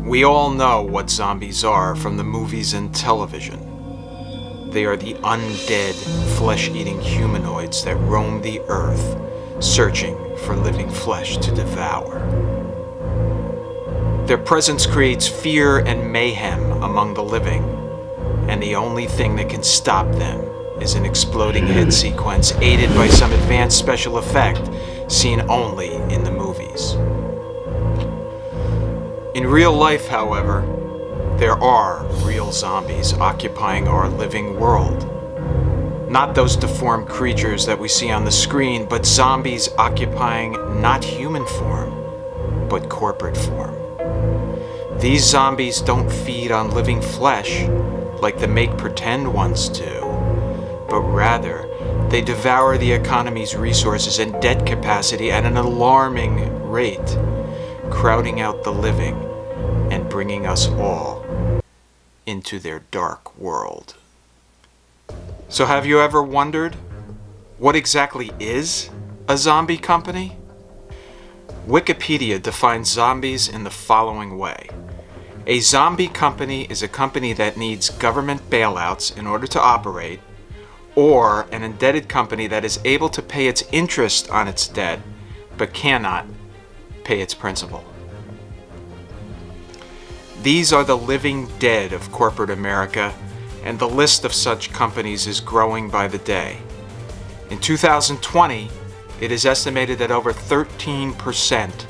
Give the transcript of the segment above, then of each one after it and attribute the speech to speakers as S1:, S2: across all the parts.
S1: We all know what zombies are from the movies and television. They are the undead, flesh-eating humanoids that roam the earth, searching for living flesh to devour. Their presence creates fear and mayhem among the living, and the only thing that can stop them is an exploding head sequence aided by some advanced special effect seen only in the movies. In real life, however, there are real zombies occupying our living world. Not those deformed creatures that we see on the screen, but zombies occupying not human form, but corporate form. These zombies don't feed on living flesh like the make-pretend ones do, but rather they devour the economy's resources and debt capacity at an alarming rate, crowding out the living and bringing us all into their dark world. So have you ever wondered, what exactly is a zombie company? Wikipedia defines zombies in the following way. A zombie company is a company that needs government bailouts in order to operate, or an indebted company that is able to pay its interest on its debt, but cannot pay its principal. These are the living dead of corporate America, and the list of such companies is growing by the day. In 2020, it is estimated that over 13%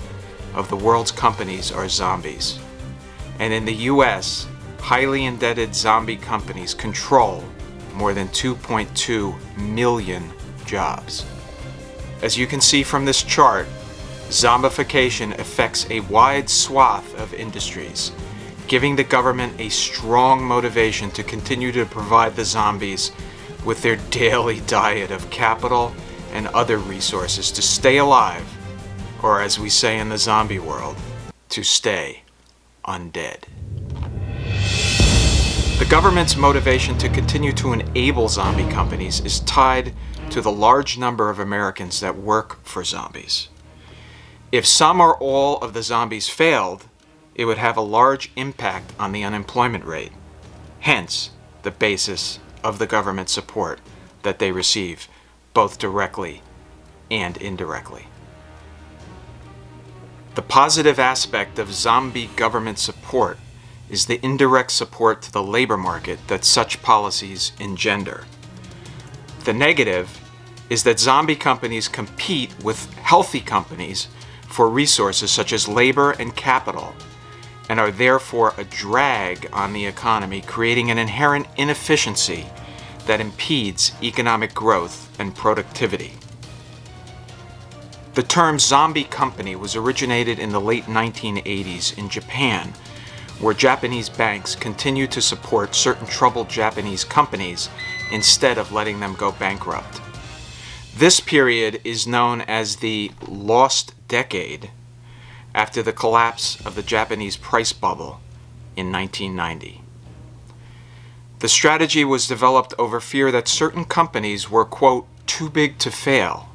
S1: of the world's companies are zombies. And in the US, highly indebted zombie companies control more than 2.2 million jobs. As you can see from this chart, zombification affects a wide swath of industries, giving the government a strong motivation to continue to provide the zombies with their daily diet of capital and other resources to stay alive, or as we say in the zombie world, to stay undead. The government's motivation to continue to enable zombie companies is tied to the large number of Americans that work for zombies. If some or all of the zombies failed, it would have a large impact on the unemployment rate, hence the basis of the government support that they receive, both directly and indirectly. The positive aspect of zombie government support is the indirect support to the labor market that such policies engender. The negative is that zombie companies compete with healthy companies for resources such as labor and capital, and are therefore a drag on the economy, creating an inherent inefficiency that impedes economic growth and productivity. The term zombie company was originated in the late 1980s in Japan, where Japanese banks continued to support certain troubled Japanese companies instead of letting them go bankrupt. This period is known as the Lost Decade, after the collapse of the Japanese price bubble in 1990. The strategy was developed over fear that certain companies were, quote, too big to fail,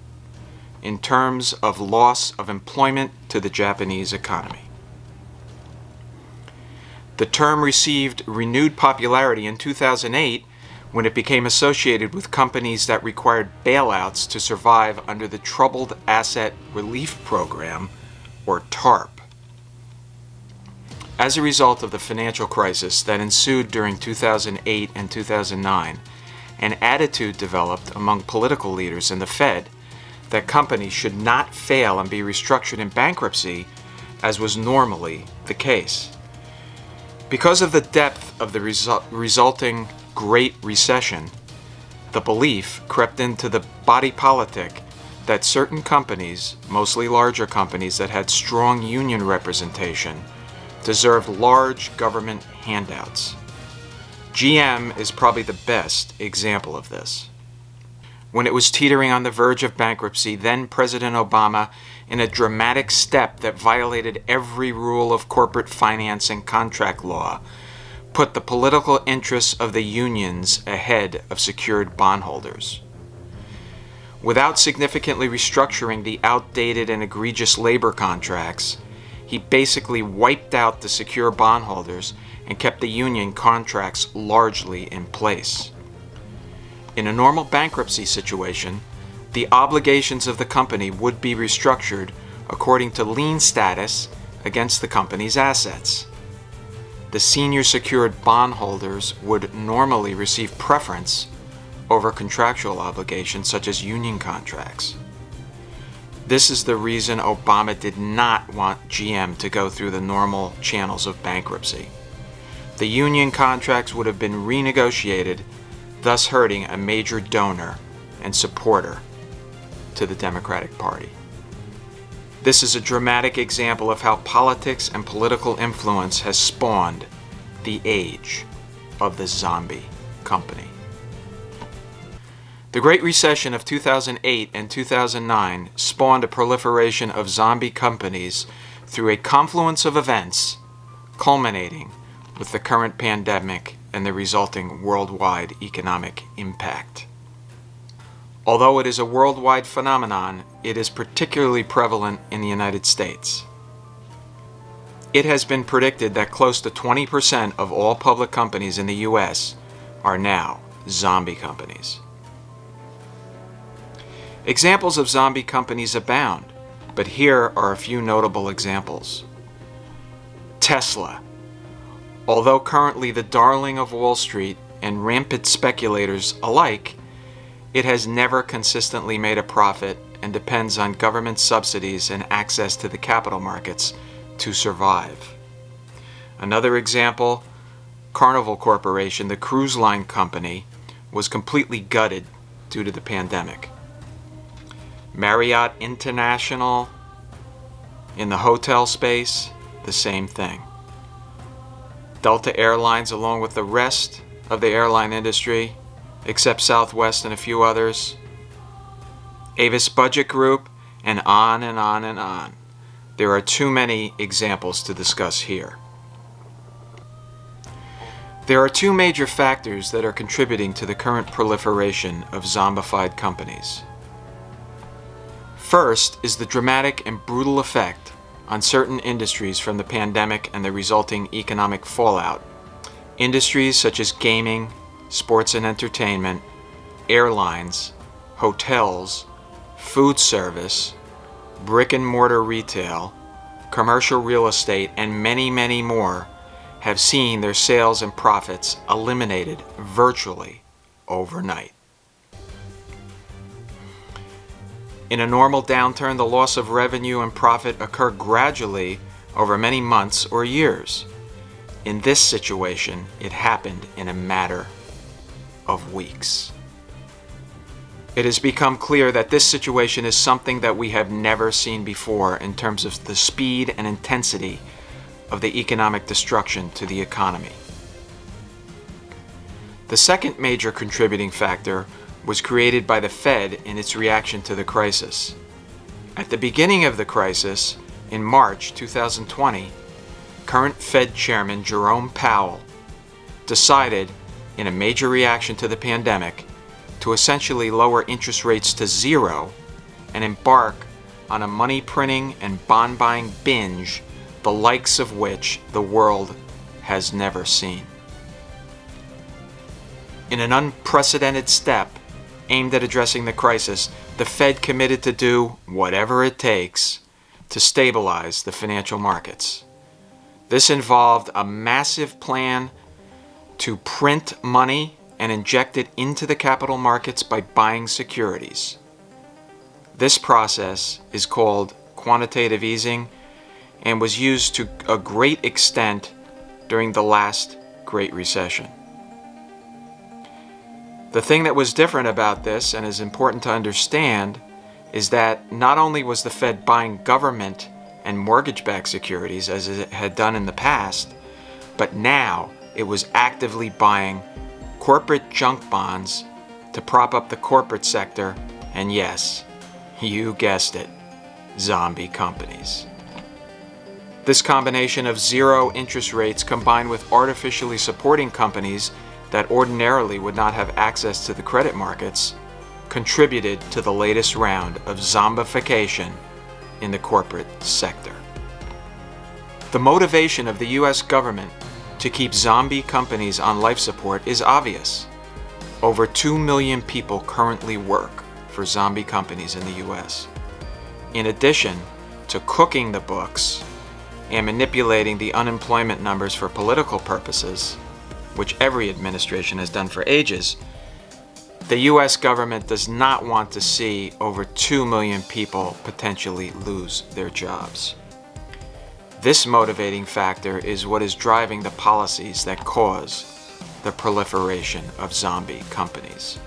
S1: in terms of loss of employment to the Japanese economy. The term received renewed popularity in 2008 when it became associated with companies that required bailouts to survive under the Troubled Asset Relief Program, or TARP. As a result of the financial crisis that ensued during 2008 and 2009, an attitude developed among political leaders and the Fed that companies should not fail and be restructured in bankruptcy, as was normally the case. Because of the depth of the resulting Great Recession, the belief crept into the body politic that certain companies, mostly larger companies that had strong union representation, deserved large government handouts. GM is probably the best example of this. When it was teetering on the verge of bankruptcy, then President Obama, in a dramatic step that violated every rule of corporate finance and contract law, put the political interests of the unions ahead of secured bondholders. Without significantly restructuring the outdated and egregious labor contracts, he basically wiped out the secure bondholders and kept the union contracts largely in place. In a normal bankruptcy situation, the obligations of the company would be restructured according to lien status against the company's assets. The senior secured bondholders would normally receive preference over contractual obligations such as union contracts. This is the reason Obama did not want GM to go through the normal channels of bankruptcy. The union contracts would have been renegotiated, thus hurting a major donor and supporter to the Democratic Party. This is a dramatic example of how politics and political influence has spawned the age of the zombie company. The Great Recession of 2008 and 2009 spawned a proliferation of zombie companies through a confluence of events, culminating with the current pandemic and the resulting worldwide economic impact. Although it is a worldwide phenomenon, it is particularly prevalent in the United States. It has been predicted that close to 20% of all public companies in the U.S. are now zombie companies. Examples of zombie companies abound, but here are a few notable examples. Tesla. Although currently the darling of Wall Street and rampant speculators alike, it has never consistently made a profit and depends on government subsidies and access to the capital markets to survive. Another example, Carnival Corporation, the cruise line company, was completely gutted due to the pandemic. Marriott International, in the hotel space, the same thing. Delta Airlines, along with the rest of the airline industry, except Southwest and a few others, Avis Budget Group, and on and on and on. There are too many examples to discuss here. There are two major factors that are contributing to the current proliferation of zombified companies. First is the dramatic and brutal effect on certain industries from the pandemic and the resulting economic fallout. Industries such as gaming, sports and entertainment, airlines, hotels, food service, brick and mortar retail, commercial real estate, and many, many more have seen their sales and profits eliminated virtually overnight. In a normal downturn, the loss of revenue and profit occur gradually over many months or years. In this situation, it happened in a matter of weeks. It has become clear that this situation is something that we have never seen before in terms of the speed and intensity of the economic destruction to the economy. The second major contributing factor was created by the Fed in its reaction to the crisis. At the beginning of the crisis, in March 2020, current Fed Chairman Jerome Powell decided, in a major reaction to the pandemic, to essentially lower interest rates to zero and embark on a money printing and bond buying binge, the likes of which the world has never seen. In an unprecedented step aimed at addressing the crisis, the Fed committed to do whatever it takes to stabilize the financial markets. This involved a massive plan to print money and inject it into the capital markets by buying securities. This process is called quantitative easing and was used to a great extent during the last Great Recession. The thing that was different about this, and is important to understand, is that not only was the Fed buying government and mortgage-backed securities as it had done in the past, but now it was actively buying corporate junk bonds to prop up the corporate sector, and yes, you guessed it, zombie companies. This combination of zero interest rates combined with artificially supporting companies that ordinarily would not have access to the credit markets contributed to the latest round of zombification in the corporate sector. The motivation of the US government to keep zombie companies on life support is obvious. Over 2 million people currently work for zombie companies in the US. In addition to cooking the books and manipulating the unemployment numbers for political purposes, which every administration has done for ages, the US government does not want to see over 2 million people potentially lose their jobs. This motivating factor is what is driving the policies that cause the proliferation of zombie companies.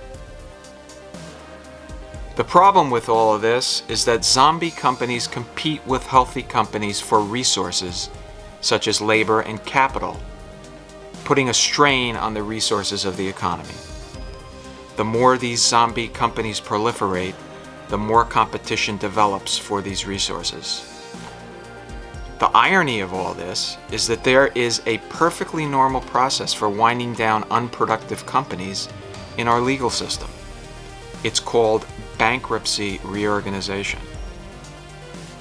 S1: The problem with all of this is that zombie companies compete with healthy companies for resources such as labor and capital, putting a strain on the resources of the economy. The more these zombie companies proliferate, the more competition develops for these resources. The irony of all this is that there is a perfectly normal process for winding down unproductive companies in our legal system. It's called bankruptcy reorganization.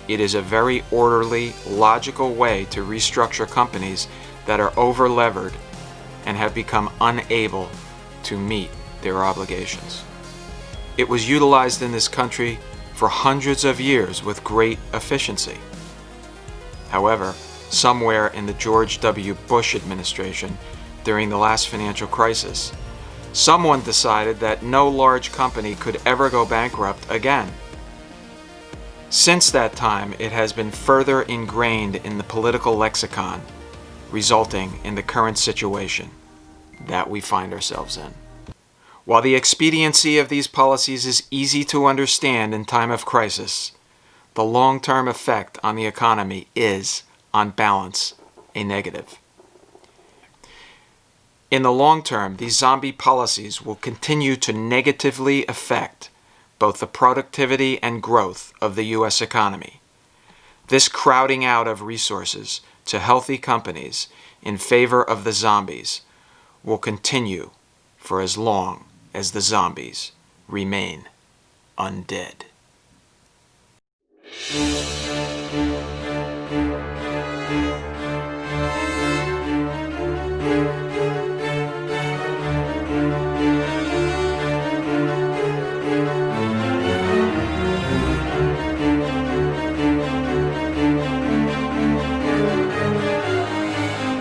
S1: It is a very orderly, logical way to restructure companies that are over-levered and have become unable to meet their obligations. It was utilized in this country for hundreds of years with great efficiency. However, somewhere in the George W. Bush administration during the last financial crisis, someone decided that no large company could ever go bankrupt again. Since that time, it has been further ingrained in the political lexicon, resulting in the current situation that we find ourselves in. While the expediency of these policies is easy to understand in time of crisis, the long-term effect on the economy is, on balance, a negative. In the long term, these zombie policies will continue to negatively affect both the productivity and growth of the U.S. economy. This crowding out of resources to healthy companies in favor of the zombies will continue for as long as the zombies remain undead.